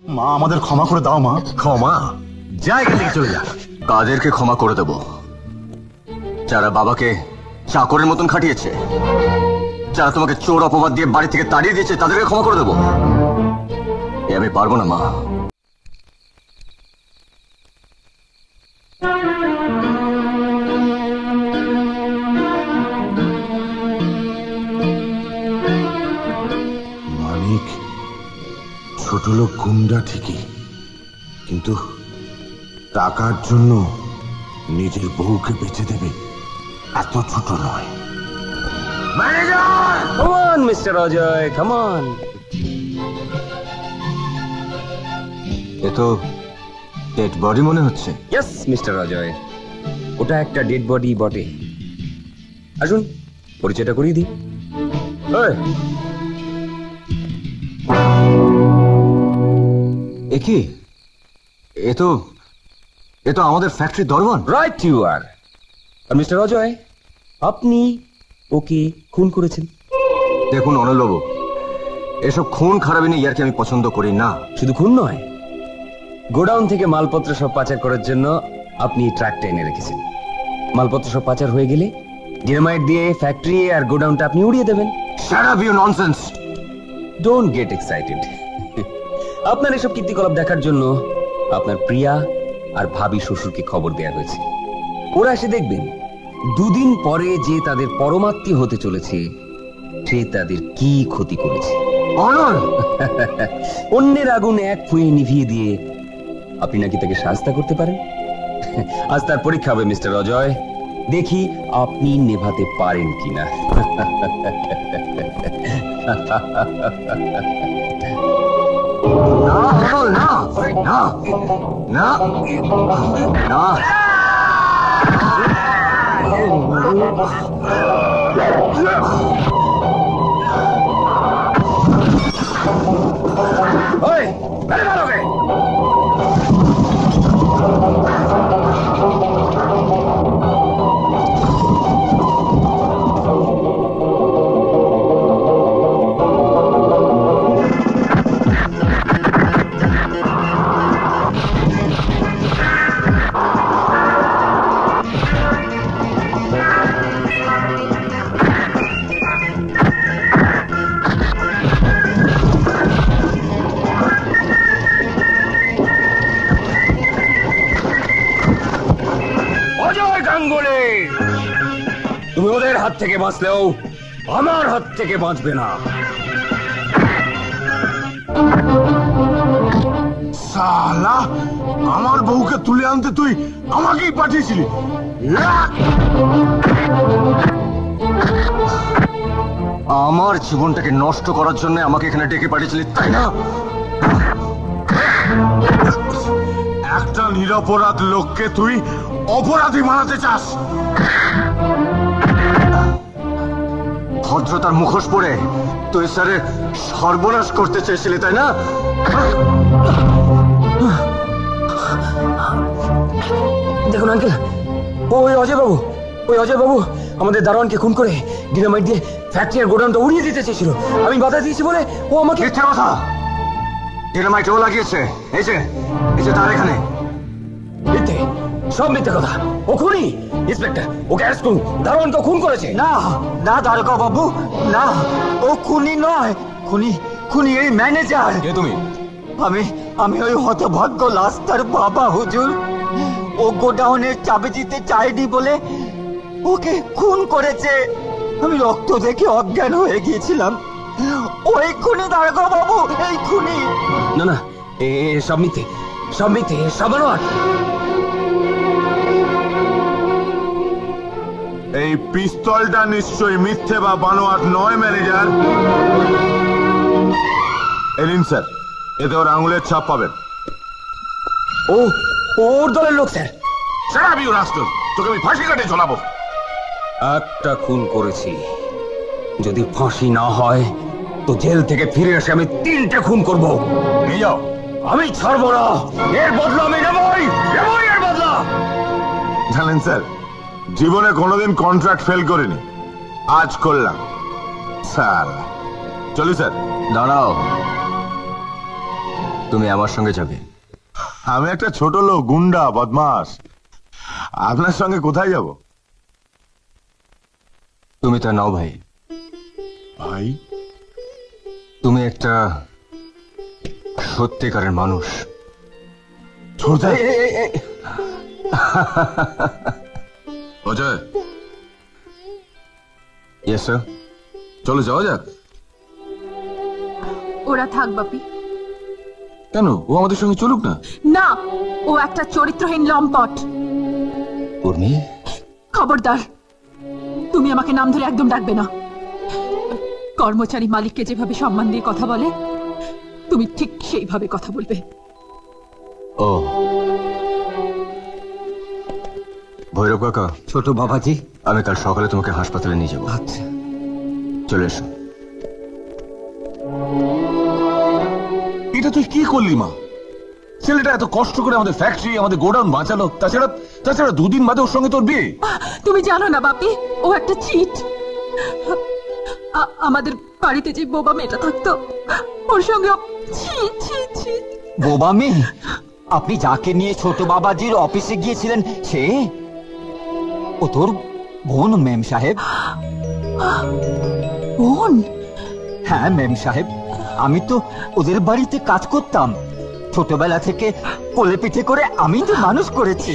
মা আমাদের ক্ষমা করে দাও মা। ক্ষমা? জায়গা থেকে চলে যা। কাদেরকে ক্ষমা করে দেব? যারা বাবাকে চাকরের মতন খাটিয়েছে, যারা তোমাকে চোর অপবাদ দিয়ে বাড়ি থেকে তাড়িয়ে দিয়েছে, তাদেরকে ক্ষমা করে দেবো? আমি পারবো না মা। মানিক ছোট লোক গুন্ডা ঠিকই, কিন্তু টাকার জন্য নিজের বউকে বেঁচে দেবে এত ছোট নয়। Manager! Come on, Mr. Ajay, come on. এ তো ডেড বডি মনে হচ্ছে। Yes, Mr. Ajay. ওটা একটা ডেড বডি বটে। আসুন পরিচয়টা করিয়ে দিই। এ কি? এ তো আমাদের ফ্যাক্টরি দরওয়ান। Right you are. আর মিস্টার অজয়, আপনি ওকে খুন করেছেন। দেখুন অনলবাবু, এসব খুন খারাপি নিয়ে ইয়ারকে আমি পছন্দ করি না। শুধু খুন নয়, গোডাউন থেকে মালপত্র সব পাচার করার জন্য আপনি ট্রাকটা এনে রেখেছেন। মালপত্র সব পাচার হয়ে গেলে ডিনামাইট দিয়ে ফ্যাক্টরি আর গোডাউনটা আপনি উড়িয়ে দেবেন। Shut up you nonsense. Don't get excited. আপনার এসব কীর্তিকলাপ দেখার জন্য আপনার প্রিয়া আর ভাবি শ্বশুরকে খবর দেয়া হয়েছে। ওরা এসে দেখবেন দুদিন পরে যে তাদের পরমাত্মীয় হতে চলেছে সে তাদের কি ক্ষতি করেছে। অন্যের আগুন এক ফুঁয়ে নিভিয়ে দিয়ে আপনি নাকি তাকে শাস্তা করতে পারেন। আজ তার পরীক্ষা হবে মিস্টার অজয়, দেখি আপনি নেভাতে পারেন কিনা। তুমি ওদের হাত থেকে বাঁচলেও আমার হাত থেকে বাঁচবে না। শালা, আমার বউকে তুলে আনতে তুই আমাকেই পাঠিয়েছিলি। আমার জীবনটাকে নষ্ট করার জন্য আমাকে এখানে ডেকে পাঠিয়েছিলি, তাই না? একটা নিরপরাধ লোককে তুই অপরাধী বানাতে চাস। ভদ্রতার মুখোশ পরে তুই স্যারের সর্বনাশ করতে চেয়েছিলি, তাই না? দেখুন আঙ্কেল, ওই অজয় বাবু আমাদের দারোয়ানকে খুন করে ডিনামাইট দিয়ে ফ্যাক্টরি আর গোডাউনটা উড়িয়ে দিতে চেয়েছিল। আমি বাধা দিয়েছি বলে ও আমাকে। মিথ্যা কথা। ডিনামাইট ও লাগিয়েছে। এই যে তার এখানে। মিথ্যে, সব মিথ্যে কথা। ও খুনি। ইন্সপেক্টর, ওকে অ্যারেস্ট করুন। দারোয়ানকে খুন করেছে। না না দারোগা বাবু, না, ও খুনি নয়। খুনি এই ম্যানেজার। কে তুমি? আমি ওই হতভাগ্য লাস্টার বাবা হুজুর। ও গোডাউনের চাবি দিতে চায়নি বলে ওকে খুন করেছে। আমি রক্ত দেখে অজ্ঞান হয়ে গিয়েছিলাম। ওই খুনি দারোগা বাবু, এই খুনি। না, সব মিথ্যে, সব বানোয়াট। এই পিস্তলটা নিশ্চয়ই মিথ্যে বা বানোয়াট নয় ম্যানেজার। এলিন স্যার, এতে ওর আঙুলের ছাপ পাবেন। ওর দলের লোক স্যার। তোকে আমি ফাঁসি কাটে ঝোলাবো। একটা খুন করেছি, যদি ফাঁসি না হয় তো জেল থেকে ফিরে এসে আমি 3টে খুন করব। নিয়ে যাও। আমি ছাড়বো না। এর বদলা আমি নেবই এর বদলা। জানেন স্যার, জীবনে কোনোদিন কন্ট্রাক্ট ফেল করিনি, আজ করলাম স্যার। চলি স্যার। দাঁড়াও, তুমি আমার সঙ্গে যাবে। আমি একটা ছোট লোক, গুন্ডা, বদমাস। আপনার সঙ্গে কোথায় যাব? তুমি তা নাও ভাই। ভাই, তুমি একটা সত্যিকারের মানুষ। Ajay, yes sir. চলো যাওয়া যাক। ওরা থাক বাপি। কেন? ও আমাদের সঙ্গে চলুক না। না, ও একটা চরিত্রহীন লম্পট। উর্মি, খবরদার, তুমি আমাকে নাম ধরে একদম ডাকবে না। কর্মচারী মালিককে যেভাবে সম্মান দিয়ে কথা বলে, তুমি ঠিক সেইভাবে কথা বলবে। ও ভৈরব কাকা। ছোট বাবাজি, আমি কাল সকালে তোমাকে হাসপাতালে নিয়ে যাবো। আচ্ছা। চলে এসো। এটা তুই কি করলি মা? ছেলেটা এত কষ্ট করে আমাদের ফ্যাক্টরি, আমাদের গোডাউন বাঁচালো, তাছাড়া দুদিন বাদে ওর সঙ্গে তোর বিয়ে। তুমি জানো না বাপি, ও একটা চিট। আমাদের বাড়িতে যে বোবা মেয়েটা থাকতো, ওর সঙ্গে বোবা মেয়ে? আপনি যাকে নিয়ে ছোট বাবাজির অফিসে গিয়েছিলেন সে? ও তোর বোন মেম সাহেব। বোন? হ্যাঁ মেম সাহেব, আমি তো ওদের বাড়িতে কাজ করতাম। ছোটবেলা থেকে কোলে পিঠে করে আমি তো মানুষ করেছি।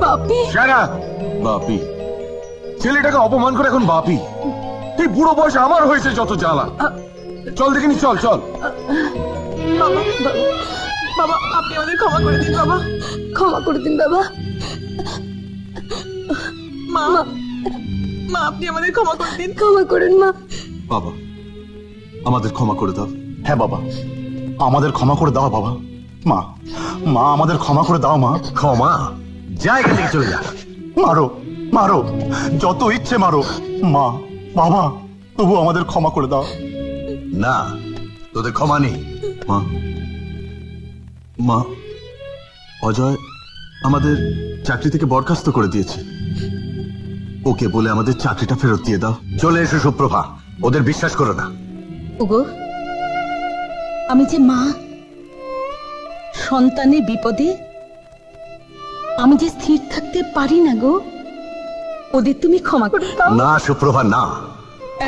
বাপি? বাপি? ছেলেটাকে অপমান করে এখন বাপি? এই বুড়ো বয়সে আমার হয়েছে যত জ্বালা। চল দেখিনি, চল চল। বাবা, আপনি আমাদের ক্ষমা করে দিন বাবা, ক্ষমা করে দিন বাবা। মা, মা আপনি আমাদের ক্ষমা করে দিন, ক্ষমা করেন মা। বাবা, আমাদের ক্ষমা করে দাও। হ্যাঁ বাবা, আমাদের ক্ষমা করে দাও বাবা। মা, মা আমাদের ক্ষমা করে দাও মা। ক্ষমা? জায়গা থেকে চলে যা। মারো, মারো, যত ইচ্ছে মারো। মা, বাবা, তবু আমাদের ক্ষমা করে দাও। না, তোদের ক্ষমা নেই। মা, মা, অজয় আমাদের চাকরি থেকে বরখাস্ত করে দিয়েছে। ওকে বলে আমাদের চাকরিটা ফেরত দিয়ে দাও। চলে এসো সুপ্রভা, ওদের বিশ্বাস করো না। ওগো, আমি যে মা, সন্তানের বিপদে আমি যে স্থির থাকতে পারি না গো, ওদের তুমি ক্ষমা করে দাও। না সুপ্রভা, না।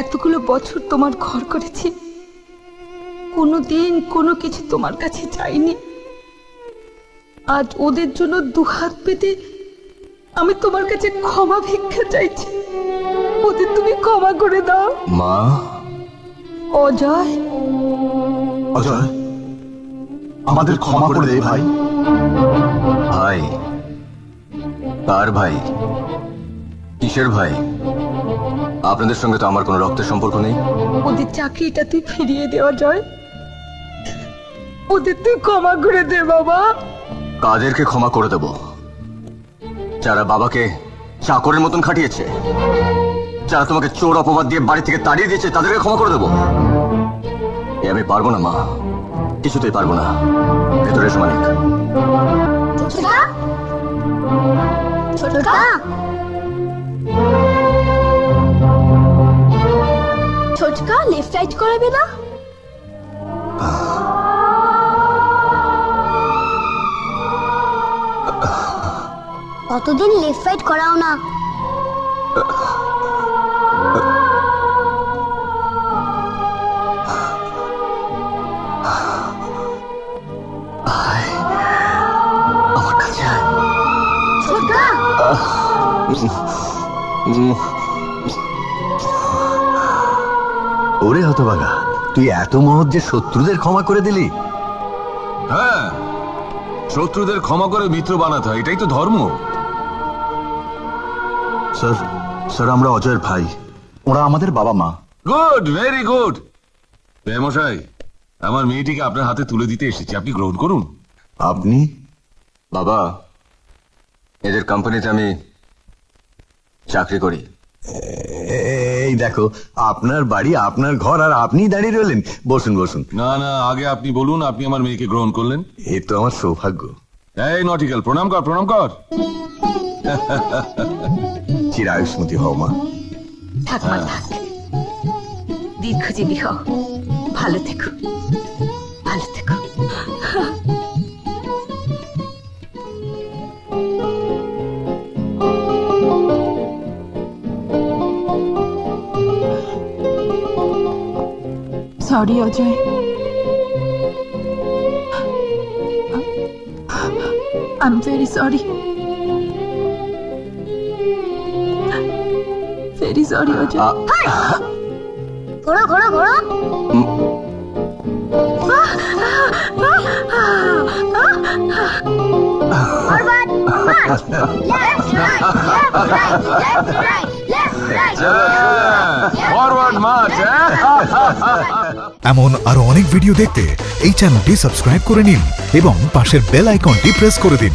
এতগুলো বছর তোমার ঘর করেছি, কোনোদিন কোনো কিছু তোমার কাছে চাইনি। আজ ওদের জন্য দুহাত পেতে আমি তোমার কাছে ক্ষমা ভিক্ষা চাইছি। ওদের তুমি ক্ষমা করে দাও। মা। অজয়, অজয়, আমাদের ক্ষমা করে দে ভাই। ভাই? কার ভাই? কিসের ভাই? আপনাদের সঙ্গে তো আমার কোনো রক্তের সম্পর্ক নেই। ওদের চাকরিটা তুই ফিরিয়ে দেওয়া যায়, ওদের তুই ক্ষমা করে দে বাবা। কাদেরকে ক্ষমা করে দেব? যারা বাবাকে চাকরের মতন খাটিয়েছে, যারা তোমাকে চোর অপবাদ দিয়ে বাড়ি থেকে তাড়িয়ে দিয়েছে, তাদেরকে ক্ষমা করে দেব? এ আমি পারবো না মা, কিছুতেই পারবো না। ভেতরে এসো মালিক। ছোটকা, লেফট রাইট করাবে না? কতদিন লেফট রাইট করাও না? আমার কাছে ছোটকা, ওরে হতভাগা, তুই এত মহৎ যে শত্রুদের ক্ষমা করে দিলি। হ্যাঁ, শত্রুদের ক্ষমা করে মিত্র বানাতে হয়, এটাই তো ধর্ম। স্যার, স্যার আমরা অজয়ের ভাই। ওরা আমাদের বাবা মা। Good, very good. মশাই, আমার মেয়েটিকে আপনার হাতে তুলে দিতে এসেছি, আপনি গ্রহণ করুন। আপনি? বাবা, এদের কোম্পানিতে আমি চাকরি করি। এই দেখো, আপনার বাড়ি, আপনার ঘর, আর আপনি দাঁড়িয়ে রইলেন। বসুন বসুন। না না, আগে আপনি বলুন, আপনি আমার মেয়েকে গ্রহণ করলেন। এ তো আমার সৌভাগ্য। এই নটিক্যাল, প্রণাম কর, প্রণাম কর। চিরায়ুষ্মতি হও মা। থাক মা থাক, দীর্ঘজীবী হও, ভালো থেকো। Sorry Ajay. I am very sorry, very sorry Ajay. ঘোড়ো ঘোড়ো ঘোড়ো। Forward, march. Left, right, left, right, left, right, left, right. Forward March. এমন আরো অনেক ভিডিও দেখতে এই চ্যানেলটি সাবস্ক্রাইব করে নিন এবং পাশের বেল আইকনটি প্রেস করে দিন।